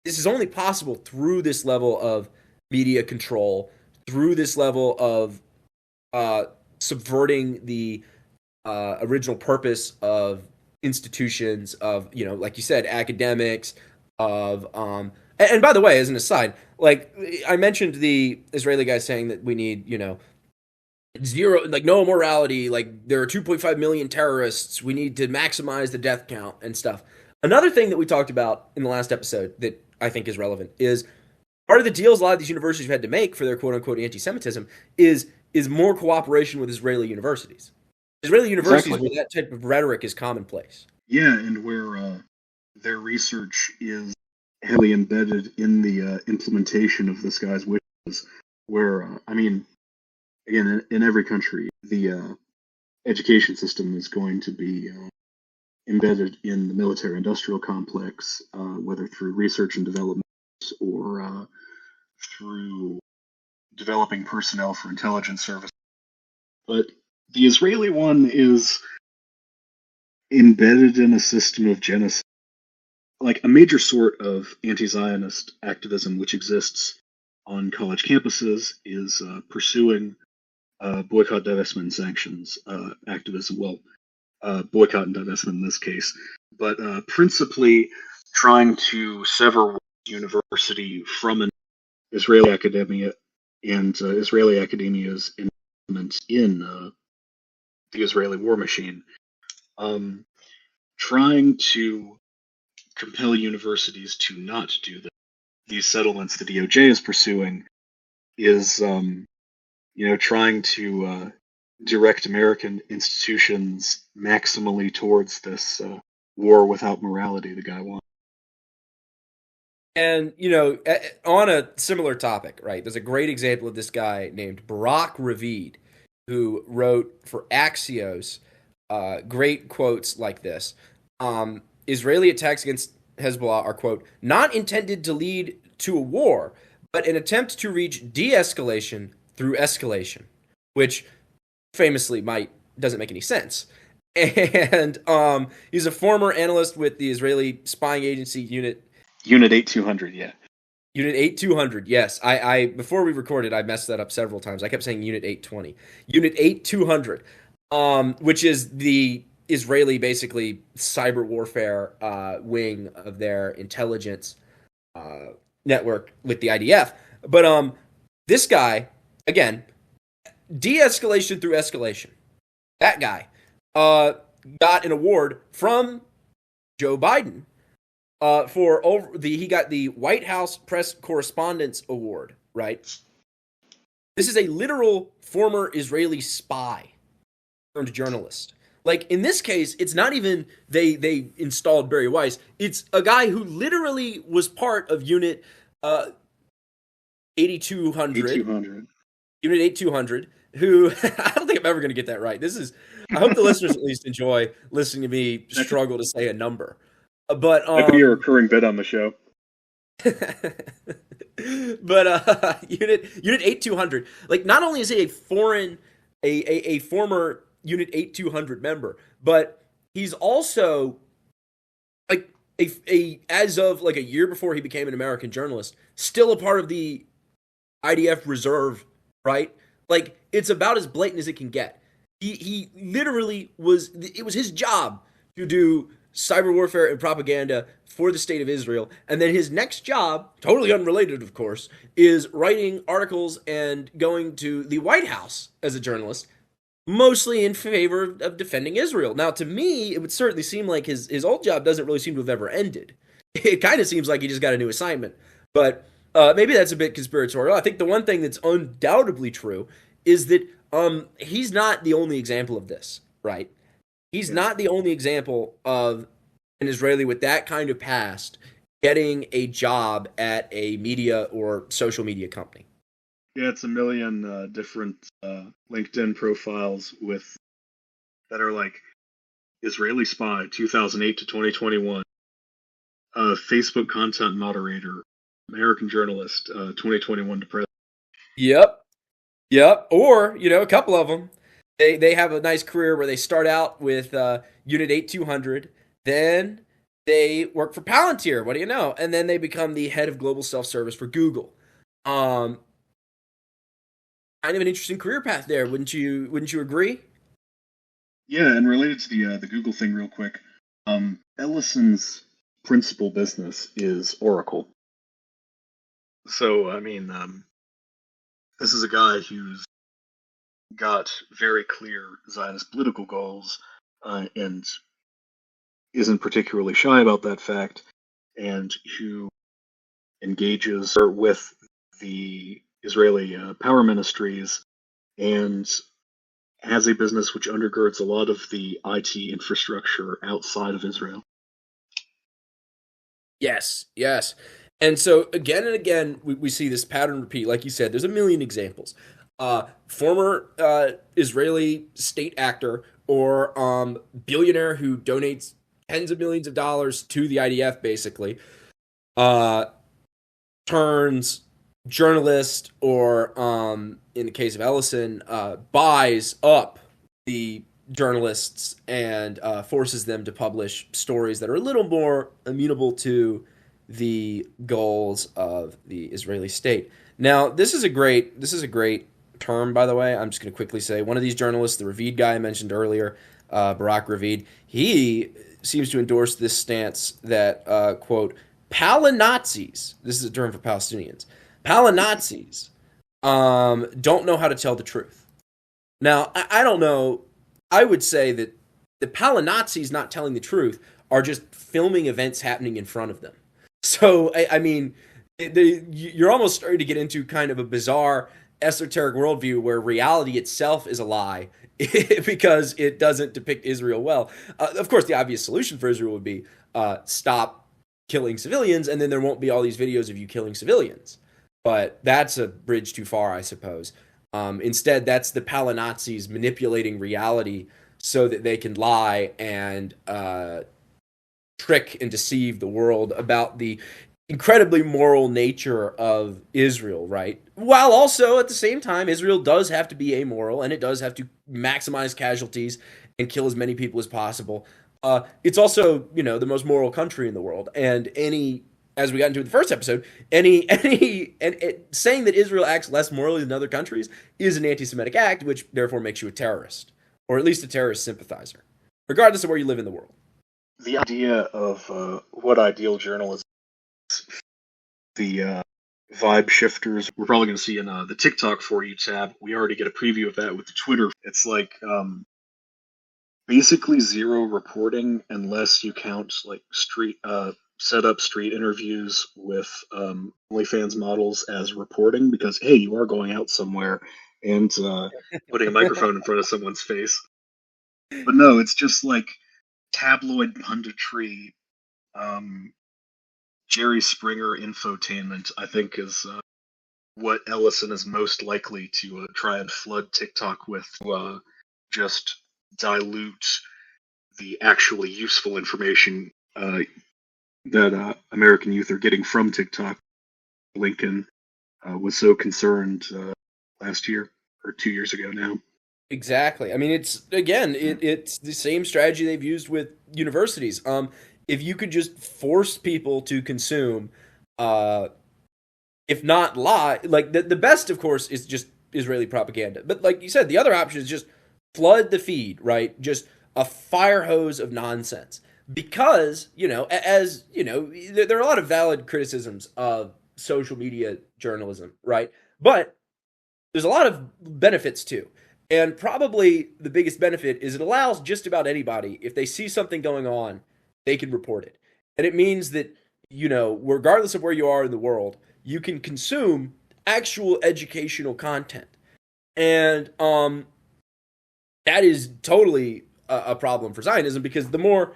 is only possible through this level of media control, through this level of subverting the original purpose of institutions, of, like you said, academics, of and by the way, as an aside, like I mentioned the Israeli guy saying that we need, zero, like no morality, like there are 2.5 million terrorists, we need to maximize the death count and stuff. Another thing that we talked about in the last episode that I think is relevant is part of the deals a lot of these universities have had to make for their quote-unquote anti-Semitism is more cooperation with Israeli universities. Israeli universities where that type of rhetoric is commonplace. Yeah, and where their research is heavily embedded in the implementation of this guy's wishes, where, again, in every country, the education system is going to be embedded in the military-industrial complex, whether through research and development or through developing personnel for intelligence service. But the Israeli one is embedded in a system of genocide, like a major sort of anti-Zionist activism which exists on college campuses is pursuing boycott, divestment, and sanctions activism. Well, boycott and divestment in this case, but principally trying to sever university from an Israeli academia and Israeli academia's involvement in the Israeli war machine. Trying to compel universities to not do that. These settlements the DOJ is pursuing is, trying to direct American institutions maximally towards this war without morality the guy wants. And, on a similar topic, right, there's a great example of this guy named Barak Ravid, who wrote for Axios great quotes like this. Israeli attacks against Hezbollah are, quote, not intended to lead to a war, but an attempt to reach de-escalation through escalation, which famously doesn't make any sense. And he's a former analyst with the Israeli spying agency Unit 8200, yeah. Unit 8200, yes. I before we recorded, I messed that up several times. I kept saying Unit 820. Unit 8200, which is the Israeli, basically, cyber warfare wing of their intelligence network with the IDF. But this guy, again, de-escalation through escalation. That guy got an award from Joe Biden he got the White House Press Correspondence Award, right? This is a literal former Israeli spy turned journalist. Like, in this case, it's not even they installed Barry Weiss. It's a guy who literally was part of Unit 8200. Unit 8200, who I don't think I'm ever going to get that right. I hope the listeners at least enjoy listening to me struggle to say a number. But that could be a recurring bit on the show. But Unit 8200, like, not only is he a former Unit 8200 member, but he's also like as of like a year before he became an American journalist, still a part of the IDF reserve, right? Like, it's about as blatant as it can get. He literally it was his job to do cyber warfare and propaganda for the state of Israel. And then his next job, totally unrelated, of course, is writing articles and going to the White House as a journalist, mostly in favor of defending Israel. Now, to me, it would certainly seem like his old job doesn't really seem to have ever ended. It kind of seems like he just got a new assignment. But maybe that's a bit conspiratorial. I think the one thing that's undoubtedly true is that he's not the only example of this, right? He's not the only example of an Israeli with that kind of past getting a job at a media or social media company. Yeah, it's a million different LinkedIn profiles that are like Israeli spy 2008 to 2021, Facebook content moderator, American journalist 2021 to present. Yep. Or a couple of them. They have a nice career where they start out with Unit 8200, then they work for Palantir, what do you know? And then they become the head of global self-service for Google. Kind of an interesting career path there, wouldn't you agree? Yeah, and related to the Google thing real quick, Ellison's principal business is Oracle. So, I mean, this is a guy who's got very clear Zionist political goals and isn't particularly shy about that fact, and who engages with the Israeli power ministries and has a business which undergirds a lot of the IT infrastructure outside of Israel. Yes. And so again and again, we see this pattern repeat. Like you said, there's a million examples. Former Israeli state actor or billionaire who donates tens of millions of dollars to the IDF, basically, uh, turns journalist or, in the case of Ellison, buys up the journalists and forces them to publish stories that are a little more amenable to the goals of the Israeli state. Now, this is a great term, by the way. I'm just going to quickly say one of these journalists, the Ravid guy I mentioned earlier, Barak Ravid, he seems to endorse this stance that, quote, Palinazis, this is a term for Palestinians, Palinazis don't know how to tell the truth. Now, I don't know. I would say that the Palinazis not telling the truth are just filming events happening in front of them. So, I mean, you're almost starting to get into kind of a bizarre esoteric worldview where reality itself is a lie because it doesn't depict Israel well. Of course, the obvious solution for Israel would be stop killing civilians, and then there won't be all these videos of you killing civilians. But that's a bridge too far, I suppose. Instead, that's the Palinazis manipulating reality so that they can lie and trick and deceive the world about the incredibly moral nature of Israel, right? While also at the same time, Israel does have to be amoral and it does have to maximize casualties and kill as many people as possible. It's also, the most moral country in the world, and as we got into in the first episode, saying that Israel acts less morally than other countries is an anti-Semitic act, which therefore makes you a terrorist, or at least a terrorist sympathizer, regardless of where you live in the world. The idea of what ideal journalism is, the vibe shifters, we're probably going to see in the TikTok For You tab. We already get a preview of that with the Twitter. It's like basically zero reporting unless you count like set up street interviews with OnlyFans models as reporting, because hey, you are going out somewhere and putting a microphone in front of someone's face. But no, it's just like tabloid punditry, Jerry Springer infotainment, I think, is what Ellison is most likely to try and flood TikTok with, just dilute the actually useful information that American youth are getting from TikTok. Lincoln was so concerned last year or 2 years ago now. Exactly. I mean, it's the same strategy they've used with universities. If you could just force people to consume, if not lie, like the best, of course, is just Israeli propaganda. But like you said, the other option is just flood the feed, right? Just a fire hose of nonsense. Because, there are a lot of valid criticisms of social media journalism, right? But there's a lot of benefits too. And probably the biggest benefit is it allows just about anybody, if they see something going on, they can report it. And it means that, regardless of where you are in the world, you can consume actual educational content. And that is totally a problem for Zionism, because the more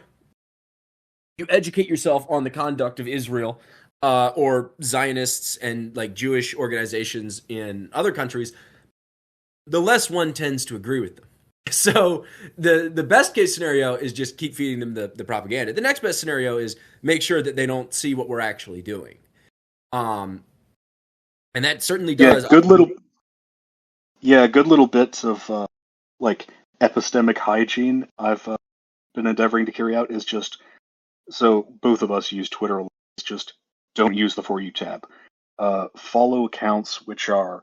you educate yourself on the conduct of Israel, or Zionists and like Jewish organizations in other countries, the less one tends to agree with them. So the best case scenario is just keep feeding them the propaganda. The next best scenario is make sure that they don't see what we're actually doing. And that certainly does. Good little bits of like epistemic hygiene I've been endeavoring to carry out is just, so both of us use Twitter, just don't use the For You tab. Follow accounts which are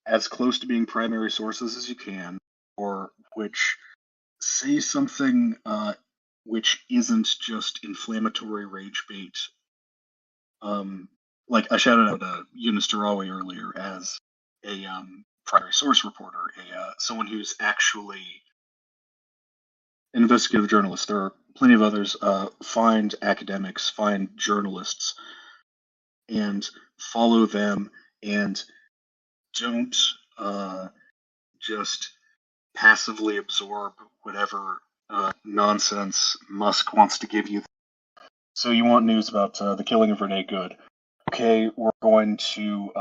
as close to being primary sources as you can, or which say something which isn't just inflammatory rage bait. Like I shouted out Yunus Darawi earlier as a primary source reporter, someone who's actually an investigative journalist. There are plenty of others. Find academics, find journalists, and follow them, and don't just passively absorb whatever nonsense Musk wants to give you. So you want news about the killing of Renee Good. Okay, we're going to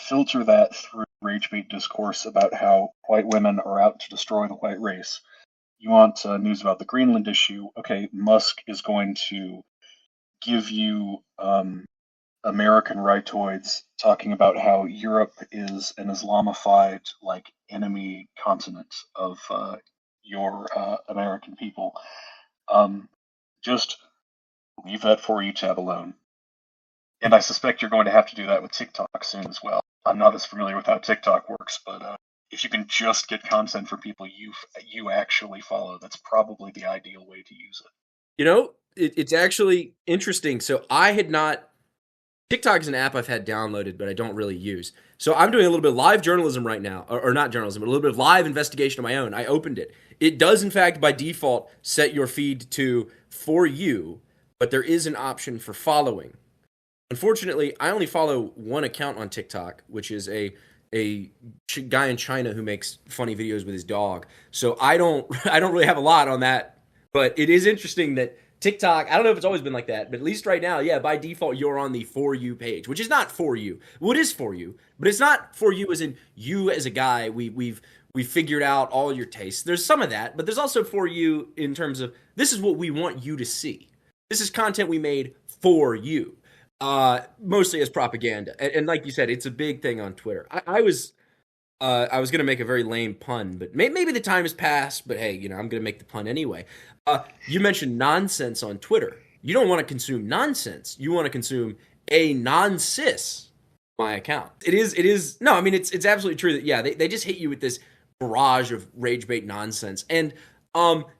filter that through rage bait discourse about how white women are out to destroy the white race. you want news about the Greenland issue? Okay, Musk is going to give you American rightoids talking about how Europe is an Islamified, like, enemy continent of your American people. Just leave that For You tab alone. And I suspect you're going to have to do that with TikTok soon as well. I'm not as familiar with how TikTok works, but if you can just get content for people you actually follow, that's probably the ideal way to use it. You know, it's actually interesting. So I had not. TikTok is an app I've had downloaded, but I don't really use. So I'm doing a little bit of live journalism right now, or not journalism, but a little bit of live investigation of my own. I opened it. It does, in fact, by default, set your feed to For You, but there is an option for following. Unfortunately, I only follow one account on TikTok, which is a guy in China who makes funny videos with his dog. So I don't I don't really have a lot on that, but it is interesting that TikTok, I don't know if it's always been like that, but at least right now, yeah, by default you're on the For You page, which is not For You. Well, it is For You, but it's not For You as in you as a guy. We've figured out all your tastes. There's some of that, but there's also For You in terms of this is what we want you to see. This is content we made for you, mostly as propaganda. And like you said, it's a big thing on Twitter. I was gonna make a very lame pun, but maybe the time has passed. But hey, I'm gonna make the pun anyway. You mentioned nonsense on Twitter. You don't want to consume nonsense. You want to consume a non-cis my account. It is no. I mean, it's absolutely true that yeah, they just hit you with this barrage of rage bait nonsense, and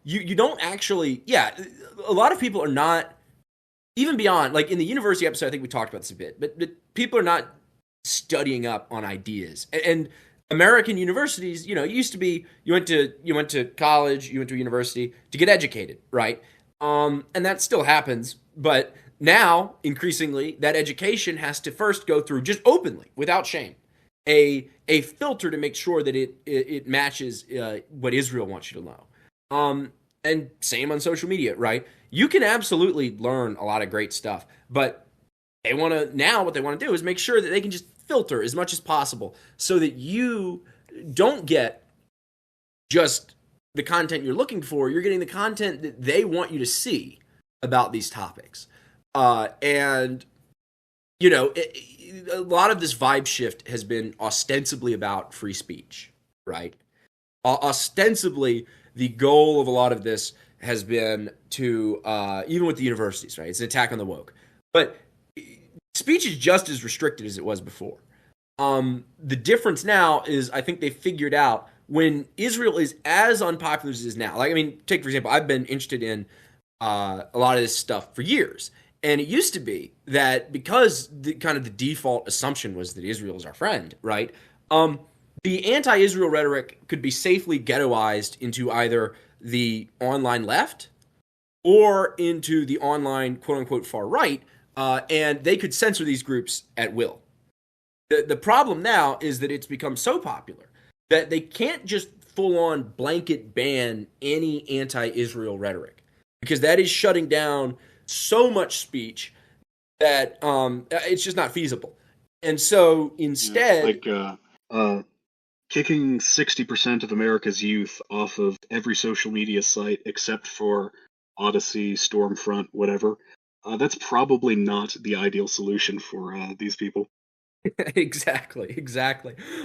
you don't actually yeah. A lot of people are not even beyond like in the university episode. I think we talked about this a bit, but people are not studying up on ideas and American universities, it used to be you went to college, you went to university to get educated, right? And that still happens, but now increasingly that education has to first go through just openly, without shame, a filter to make sure that it matches what Israel wants you to know. And same on social media, right? You can absolutely learn a lot of great stuff, but what they want to do is make sure that they can just filter as much as possible so that you don't get just the content you're looking for. You're getting the content that they want you to see about these topics. And, a lot of this vibe shift has been ostensibly about free speech, right? Ostensibly, the goal of a lot of this has been to, even with the universities, right? It's an attack on the woke. But speech is just as restricted as it was before. The difference now is I think they figured out when Israel is as unpopular as it is now. Like, I mean, take for example, I've been interested in a lot of this stuff for years. And it used to be that because the default assumption was that Israel is our friend, right? The anti-Israel rhetoric could be safely ghettoized into either the online left or into the online quote-unquote far right, and they could censor these groups at will. The problem now is that it's become so popular that they can't just full-on blanket ban any anti-Israel rhetoric because that is shutting down so much speech that it's just not feasible. And so instead... kicking 60% of America's youth off of every social media site except for Odyssey, Stormfront, whatever, that's probably not the ideal solution for these people. Exactly.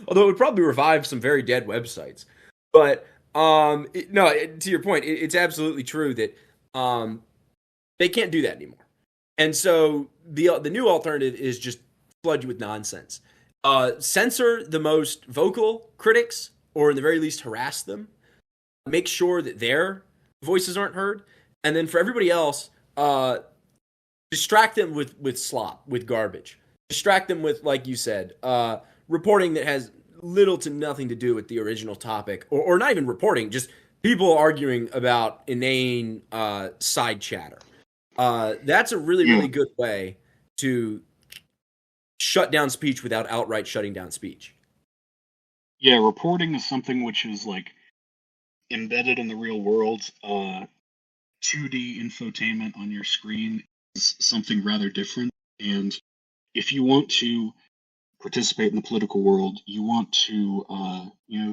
Although it would probably revive some very dead websites. But to your point, it's absolutely true that they can't do that anymore. And so the new alternative is just flood you with nonsense. Censor the most vocal critics, or in the very least harass them. Make sure that their voices aren't heard. And then for everybody else, distract them with slop, with garbage. Distract them with, like you said, reporting that has little to nothing to do with the original topic, or not even reporting, just people arguing about inane side chatter. That's a really, really good way to shut down speech without outright shutting down speech. Yeah, reporting is something which is like embedded in the real world. 2D infotainment on your screen is something rather different, and if you want to participate in the political world, you want to,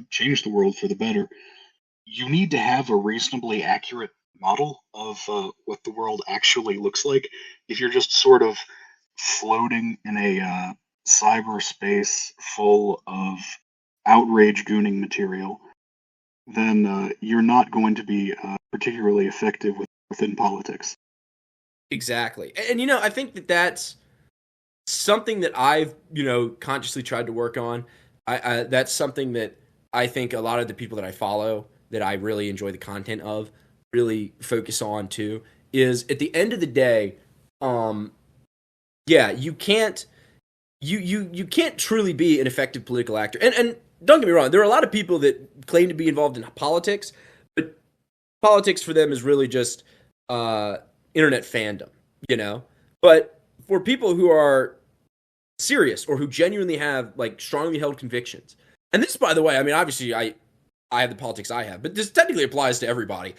change the world for the better, you need to have a reasonably accurate model of what the world actually looks like. If you're just sort of floating in a cyberspace full of outrage gooning material, then you're not going to be particularly effective within politics. Exactly. And I think that that's something that I've, consciously tried to work on. I that's something that I think a lot of the people that I follow that I really enjoy the content of really focus on too is at the end of the day, um yeah, you can't truly be an effective political actor. And don't get me wrong, there are a lot of people that claim to be involved in politics, but politics for them is really just uh internet fandom, you know? But for people who are serious or who genuinely have like strongly held convictions. And this, by the way, I mean, obviously, I have the politics I have, but this technically applies to everybody.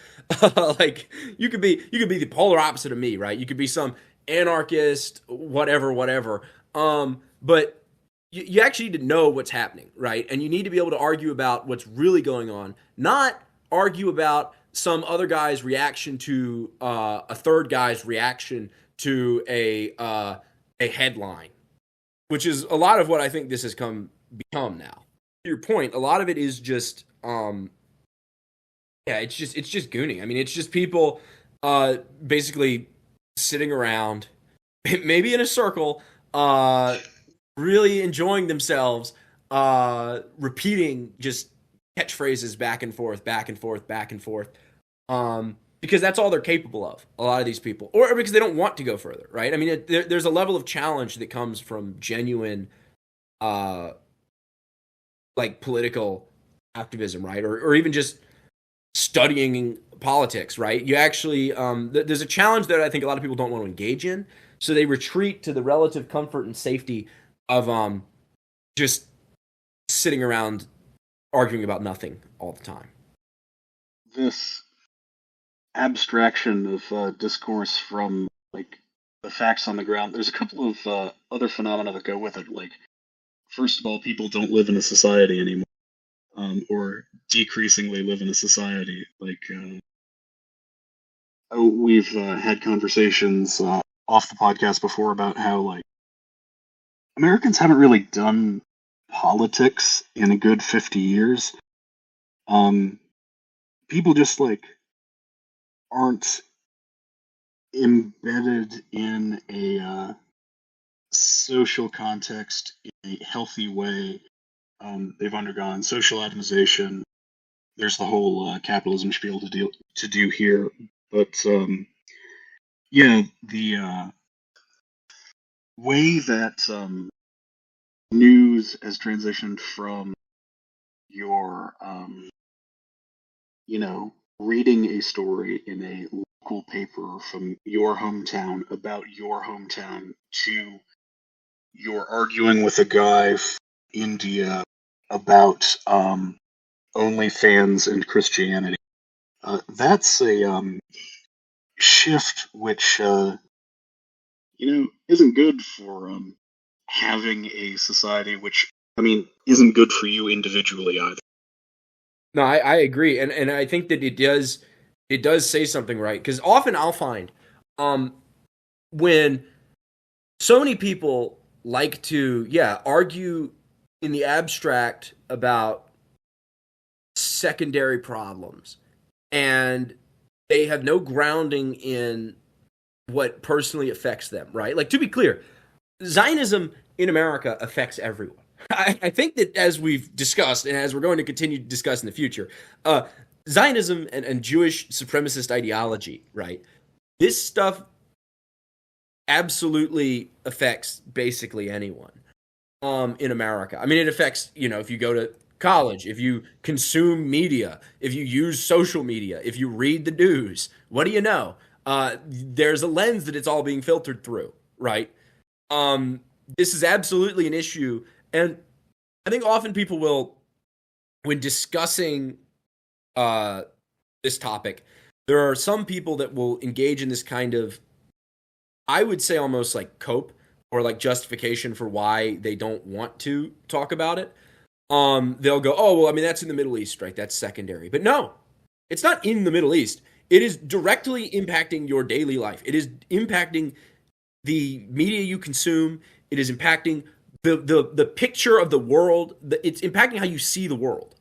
Like you could be the polar opposite of me, right? You could be some anarchist, whatever. But you actually need to know what's happening, right? And you need to be able to argue about what's really going on, not argue about some other guy's reaction to a third guy's reaction to a headline, which is a lot of what I think this has become now. To your point, a lot of it is just yeah, it's just gooning. I mean, it's just people basically sitting around maybe in a circle really enjoying themselves repeating just catchphrases back and forth, back and forth, back and forth. Because that's all they're capable of, a lot of these people, or because they don't want to go further, right? I mean, there's a level of challenge that comes from genuine, like political activism, right? Or even just studying politics, right? You actually, there's a challenge that I think a lot of people don't want to engage in, so they retreat to the relative comfort and safety of just sitting around arguing about nothing all the time. This abstraction of discourse from like the facts on the ground. There's a couple of other phenomena that go with it. Like, first of all, people don't live in a society anymore, or decreasingly live in a society. Like, we've had conversations off the podcast before about how like Americans haven't really done politics in a good 50 years. People just like aren't embedded in a social context in a healthy way. They've undergone social atomization. There's the whole capitalism spiel to do here, but yeah, the way that news has transitioned from your reading a story in a local paper from your hometown about your hometown to you're arguing with a guy from India about OnlyFans and Christianity. That's a shift which isn't good for having a society which, I mean, isn't good for you individually either. No, I agree, and I think that it does say something right, because often I'll find when so many people like to argue in the abstract about secondary problems, and they have no grounding in what personally affects them, right? Like, to be clear, Zionism in America affects everyone. I think that, as we've discussed and as we're going to continue to discuss in the future, Zionism and Jewish supremacist ideology, right? This stuff absolutely affects basically anyone in America. I mean, it affects, if you go to college, if you consume media, if you use social media, if you read the news, what do you know? There's a lens that it's all being filtered through, right? This is absolutely an issue. And I think often people will, when discussing this topic, there are some people that will engage in this kind of, I would say, almost like cope or like justification for why they don't want to talk about it. They'll go, oh, well, I mean, that's in the Middle East, right? That's secondary. But no, It's not in the Middle East. It is directly impacting your daily life. It is impacting the media you consume. It is impacting the picture of the world. It's impacting how you see the world.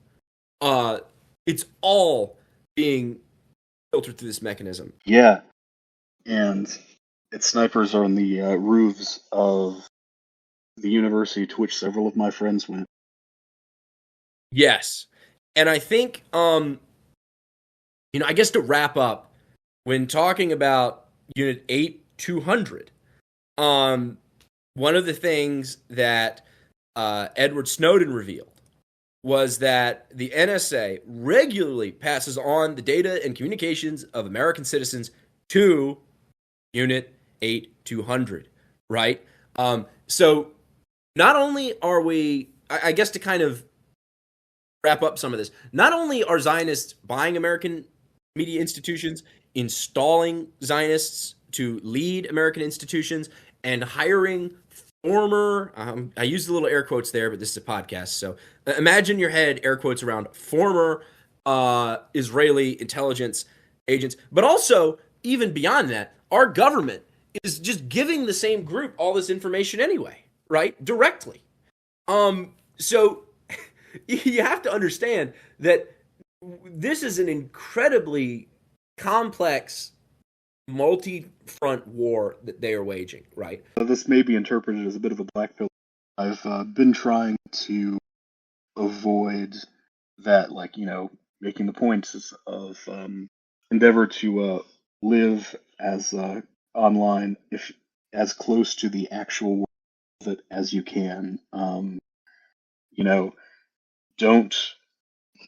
It's all being filtered through this mechanism. Yeah, and its snipers are on the roofs of the university to which several of my friends went. Yes. And I think, I guess to wrap up, when talking about Unit 8200, one of the things that Edward Snowden revealed was that the NSA regularly passes on the data and communications of American citizens to Unit 8200, right? So not only are we, I guess to kind of wrap up some of this, not only are Zionists buying American media institutions, installing Zionists to lead American institutions, and hiring former, I used the little air quotes there, but this is a podcast, so imagine your head air quotes around former Israeli intelligence agents, but also, even beyond that, our government is just giving the same group all this information anyway, right? Directly. So you have to understand that this is an incredibly complex multi-front war that they are waging, right? This may be interpreted as a bit of a black pill. I've been trying to avoid that, like, making the points of endeavor to live as online, if as close to the actual world of it as you can. Don't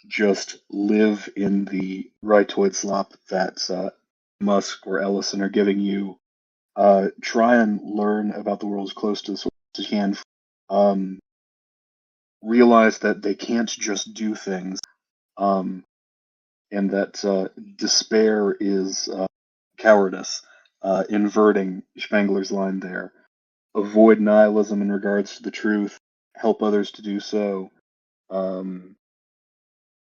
just live in the rightoid slop that Musk or Ellison are giving you. Try and learn about the world as close to the source as you can. Realize that they can't just do things, and that despair is cowardice. Inverting Spengler's line there. Avoid nihilism in regards to the truth. Help others to do so.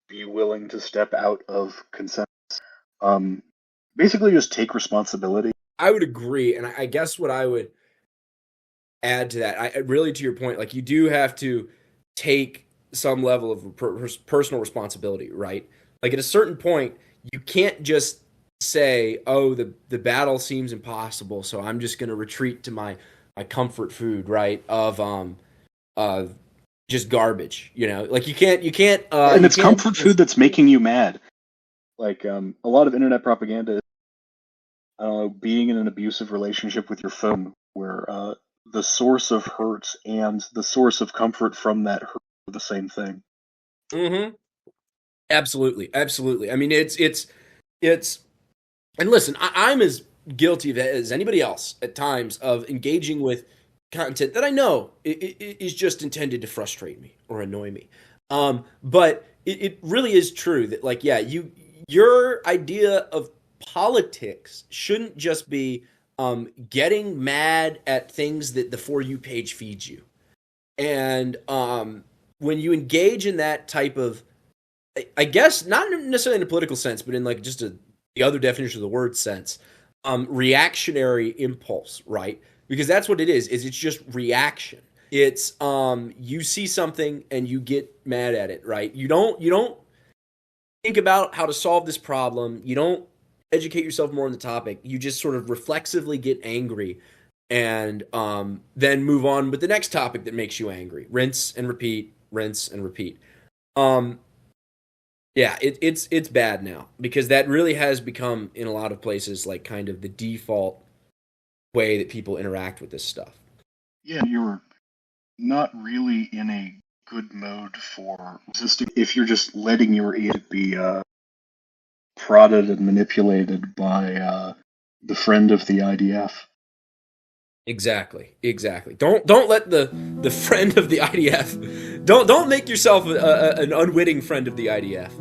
Be willing to step out of consensus. Basically, just take responsibility. I would agree, and I guess what I would add to that, really to your point, like you do have to take some level of personal responsibility, right? Like at a certain point, you can't just say, "Oh, the battle seems impossible, so I'm just going to retreat to my comfort food," right? Of just garbage, Like you can't. And it's comfort food that's making you mad. Like a lot of internet propaganda. I don't know, being in an abusive relationship with your phone, where the source of hurt and the source of comfort from that hurt are the same thing. Mm-hmm. Absolutely, absolutely. I mean, it's, and listen, I'm as guilty of it as anybody else at times of engaging with content that I know is just intended to frustrate me or annoy me. But it really is true that, like, yeah, your idea of politics shouldn't just be getting mad at things that the For You page feeds you. And when you engage in that type of, I guess, not necessarily in a political sense, but in like just the other definition of the word sense, reactionary impulse, right? Because that's what it is it's just reaction. It's you see something and you get mad at it, right? You don't think about how to solve this problem. You don't educate yourself more on the topic. You just sort of reflexively get angry and then move on with the next topic that makes you angry. Rinse and repeat, rinse and repeat. Yeah, it's bad now because that really has become, in a lot of places, like kind of the default way that people interact with this stuff. Yeah, you're not really in a good mode for resisting if you're just letting your ear be prodded and manipulated by the friend of the IDF. Exactly. Don't let the friend of the IDF. Don't make yourself an unwitting friend of the IDF.